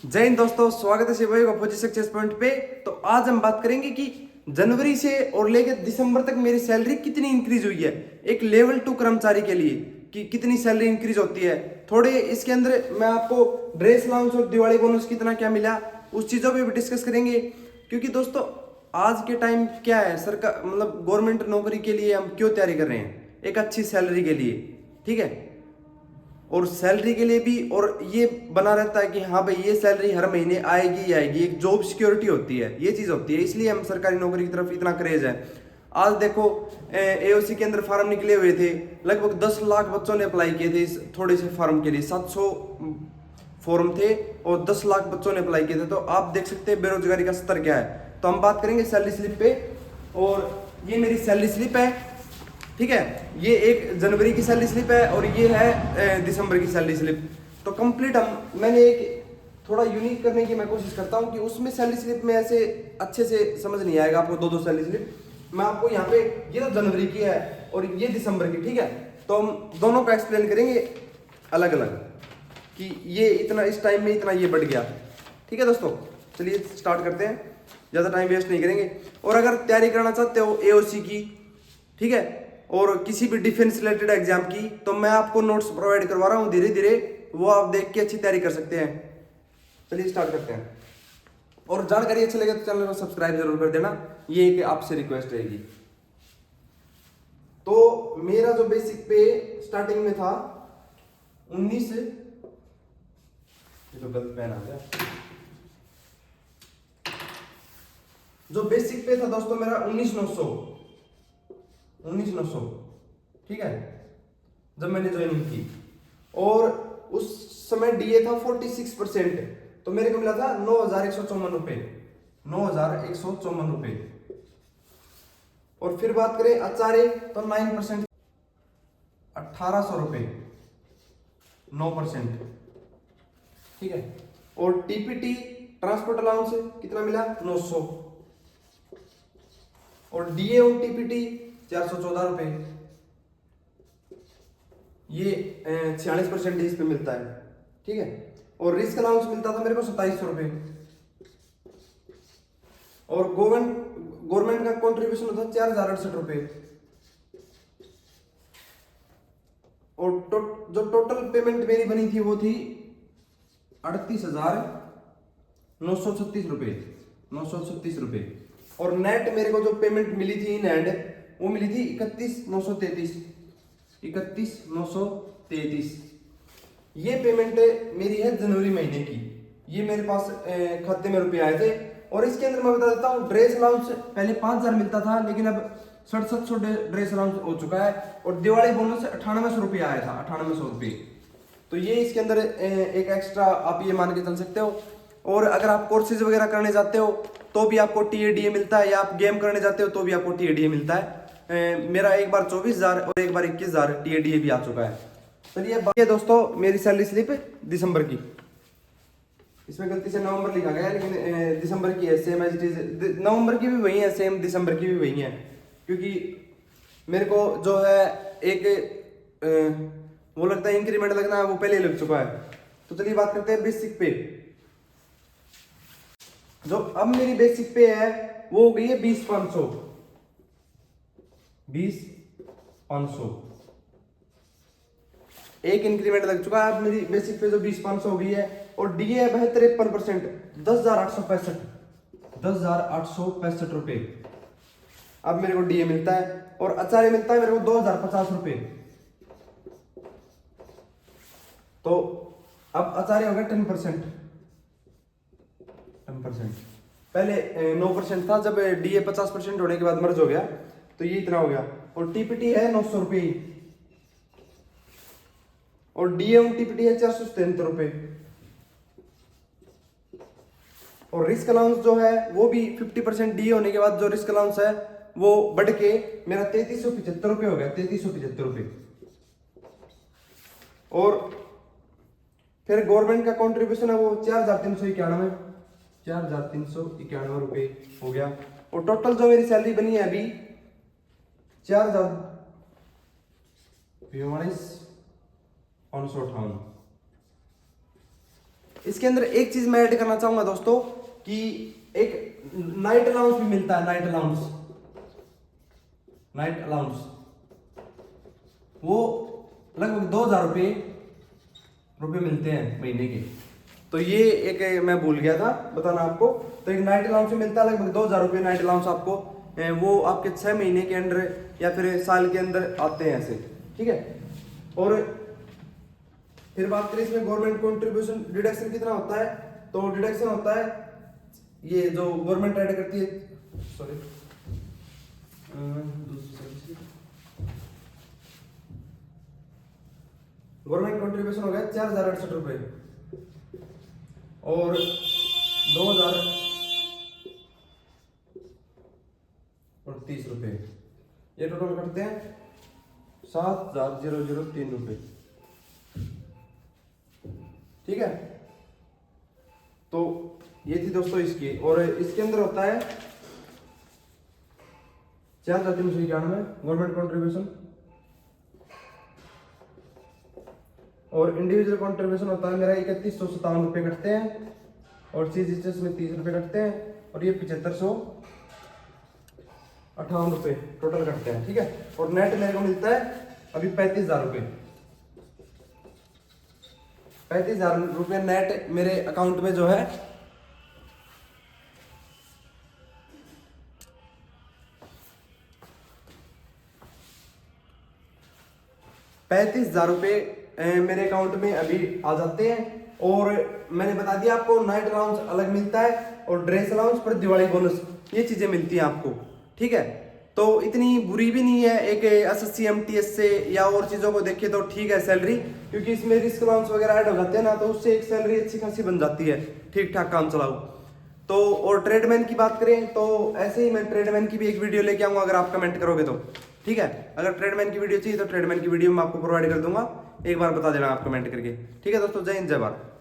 जय हिंद दोस्तों, स्वागत है शिवाई अपोजिट सक्सेस पॉइंट पे। तो आज हम बात करेंगे कि जनवरी से और लेकर दिसंबर तक मेरी सैलरी कितनी इंक्रीज हुई है एक लेवल 2 कर्मचारी के लिए, कि कितनी सैलरी इंक्रीज होती है। थोड़े इसके अंदर मैं आपको ड्रेस अलाउंस और दिवाली बोनस कितना क्या मिला उस चीज़ों पे भी डिस्कस करेंगे। क्योंकि दोस्तों आज के टाइम क्या है, सरकार मतलब गवर्नमेंट नौकरी के लिए हम क्यों तैयारी कर रहे हैं, एक अच्छी सैलरी के लिए, ठीक है। और सैलरी के लिए भी, और ये बना रहता है कि हाँ भाई ये सैलरी हर महीने आएगी ही आएगी, एक जॉब सिक्योरिटी होती है, ये चीज़ होती है। इसलिए हम सरकारी नौकरी की तरफ इतना क्रेज है। आज देखो एओसी के अंदर फार्म निकले हुए थे, लगभग 10 लाख बच्चों ने अप्लाई किए थे इस थोड़े से फार्म के लिए। 700 फॉर्म थे और 10 लाख बच्चों ने अप्लाई किए थे। तो आप देख सकते हैं बेरोजगारी का स्तर क्या है। तो हम बात करेंगे सैलरी स्लिप पे, और ये मेरी सैलरी स्लिप है, ठीक है। ये एक जनवरी की सैलरी स्लिप है और ये है दिसंबर की सैलरी स्लिप। तो कंप्लीट मैंने एक थोड़ा यूनिक करने की मैं कोशिश करता हूँ कि उसमें सैलरी स्लिप में ऐसे अच्छे से समझ नहीं आएगा आपको दो सैलरी स्लिप। मैं आपको यहाँ पे, ये तो जनवरी की है और ये दिसंबर की, ठीक है। तो हम दोनों का एक्सप्लेन करेंगे अलग अलग कि ये इतना इस टाइम में इतना ये बढ़ गया, ठीक है दोस्तों। चलिए स्टार्ट करते हैं, ज़्यादा टाइम वेस्ट नहीं करेंगे। और अगर तैयारी करना चाहते हो एओसी की, ठीक है, और किसी भी डिफेंस रिलेटेड एग्जाम की, तो मैं आपको नोट्स प्रोवाइड करवा रहा हूँ धीरे धीरे, वो आप देख के अच्छी तैयारी कर सकते हैं। चलिए स्टार्ट करते हैं। और जानकारी अच्छी लगे तो चैनल को सब्सक्राइब जरूर कर देना, ये एक आपसे रिक्वेस्ट रहेगी। तो मेरा जो बेसिक पे स्टार्टिंग में था 19, ये तो गलत पेन आ गया। जो बेसिक पे था दोस्तों मेरा 19,900, ठीक है, जब मैंने ज्वाइनिंग की। और उस समय डीए था 46%, तो मेरे को मिला था 9,154 रुपए, 9,154 रुपए। और फिर बात करें आचार्य तो 9%, 1,800 रुपए, 9%, ठीक है। और टीपीटी ट्रांसपोर्ट अलाउंस कितना मिला, 900। और डीए और टीपीटी 414 रुपए, ये 46% इस पे मिलता है, ठीक है। और रिस्क अलाउंस मिलता था मेरे को 2700 रुपए। और गवर्नमेंट का कंट्रीब्यूशन होता है 4,068 रुपए। और जो टोटल पेमेंट मेरी बनी थी वो थी 38,936 रुपए, 936 रुपए। और नेट मेरे को जो पेमेंट मिली थी इन हैंड, वो मिली थी 31,933, 31,933। ये पेमेंट मेरी है जनवरी महीने की। ये मेरे पास खाते में रुपए आए थे। और इसके अंदर मैं बता देता हूँ, ड्रेस अलाउंस पहले 5,000 मिलता था, लेकिन अब 6700 ड्रेस अलाउंस हो चुका है। और दिवाली बोनस 9800 रुपये आया था, 9800 रुपये। तो ये इसके अंदर एक एक्स्ट्रा आप ये मान के चल सकते हो। और अगर आप कोर्सेज वगैरह करने जाते हो तो भी आपको टीएडीए मिलता है, या आप गेम करने जाते हो तो भी आपको टीएडीए मिलता है। मेरा एक बार 24,000 और एक बार 21,000 टीएडीए भी आ चुका है। चलिए बाकी दोस्तों मेरी सैलरी स्लिप दिसंबर की, इसमें गलती से नवंबर लिखा गया है, लेकिन दिसंबर की है, सेम एज इट इज। नवंबर की भी वही है, सेम दिसंबर की भी वही है। क्योंकि मेरे को जो है एक वो लगता है इंक्रीमेंट लगना है, वो पहले ही लग चुका है। तो चलिए बात करते हैं बेसिक पे। जो अब मेरी बेसिक पे है वो हो गई है 20,500, 20,500। एक इंक्रीमेंट लग चुका है, अब मेरी बेसिक पे जो 20,500 हो गई है। और डीए है 53%, 10,865, 10,865 रुपए अब मेरे को डीए मिलता है। और आचार्य मिलता है मेरे को 2,050 रुपए। तो अब आचार्य हो गया 10%, 10%। पहले 9% था, जब डीए 50% होने के बाद मर्ज हो गया तो ये इतना हो गया। और टीपीटी है 900 रुपये, और डीएम टीपीटी है 477 रुपए। और रिस्क अलाउंस जो है वो भी 50% डीए होने के बाद जो रिस्क अलाउंस है वो बढ़ के मेरा 3,375 रुपये हो गया, 3,375 रुपये। और फिर गवर्नमेंट का कंट्रीब्यूशन है वो 4,391, 4,391 रुपये हो गया। और टोटल जो मेरी सैलरी बनी है अभी 4,558, इसके अंदर एक चीज मैं ऐड करना चाहूंगा दोस्तों कि एक नाइट अलाउंस भी मिलता है। नाइट अलाउंस वो लगभग 2000 रुपये मिलते हैं महीने के। तो ये एक मैं भूल गया था बताना आपको। तो एक नाइट अलाउंस मिलता है लगभग 2000 रुपये नाइट अलाउंस आपको, वो आपके 6 महीने के अंदर या फिर साल के अंदर आते हैं ऐसे, ठीक है। और फिर बात करें इसमें गवर्नमेंट कंट्रीब्यूशन डिडक्शन कितना होता है, तो डिडक्शन होता है ये जो गवर्नमेंट ऐड करती है, सॉरी गवर्नमेंट कंट्रीब्यूशन हो गया 4068 रुपये और 2030 रुपये, ये टोटल करते हैं 7003 रुपये, ठीक है। तो ये थी दोस्तों इसकी, और इसके अंदर होता है 4391 गवर्नमेंट कंट्रीब्यूशन, और इंडिविजुअल कंट्रीब्यूशन होता है मेरा 3157 रुपये कटते हैं, और सीजीएचएस में 30 रुपये कटते हैं, और ये 7558 रुपये टोटल कटते हैं, ठीक है। और नेट मेरे को मिलता है अभी 35,000 रुपये, 35,000 रुपये नेट मेरे अकाउंट में जो है 35,000 रुपये मेरे अकाउंट में अभी आ जाते हैं। और मैंने बता दिया आपको नाइट अलाउंस अलग मिलता है, और ड्रेस अलाउंस पर दिवाली बोनस, ये चीजें मिलती हैं आपको, ठीक है। तो इतनी बुरी भी नहीं है, एक एसएससी एमटीएस से या और चीजों को देखिए तो ठीक है सैलरी, क्योंकि इसमें रिस्क अलाउंस वगैरह ऐड हो जाते हैं ना, तो उससे एक सैलरी अच्छी खासी बन जाती है, ठीक ठाक काम चलाओ। तो और ट्रेडमैन की बात करें तो ऐसे ही मैं ट्रेडमैन की भी एक वीडियो लेके आऊंगा अगर आप कमेंट करोगे तो, ठीक है। अगर ट्रेडमैन की वीडियो चाहिए तो ट्रेडमैन की वीडियो मैं आपको प्रोवाइड कर दूंगा, एक बार बता देना आप कमेंट करके, ठीक है दोस्तों। जय हिंद जय भारत।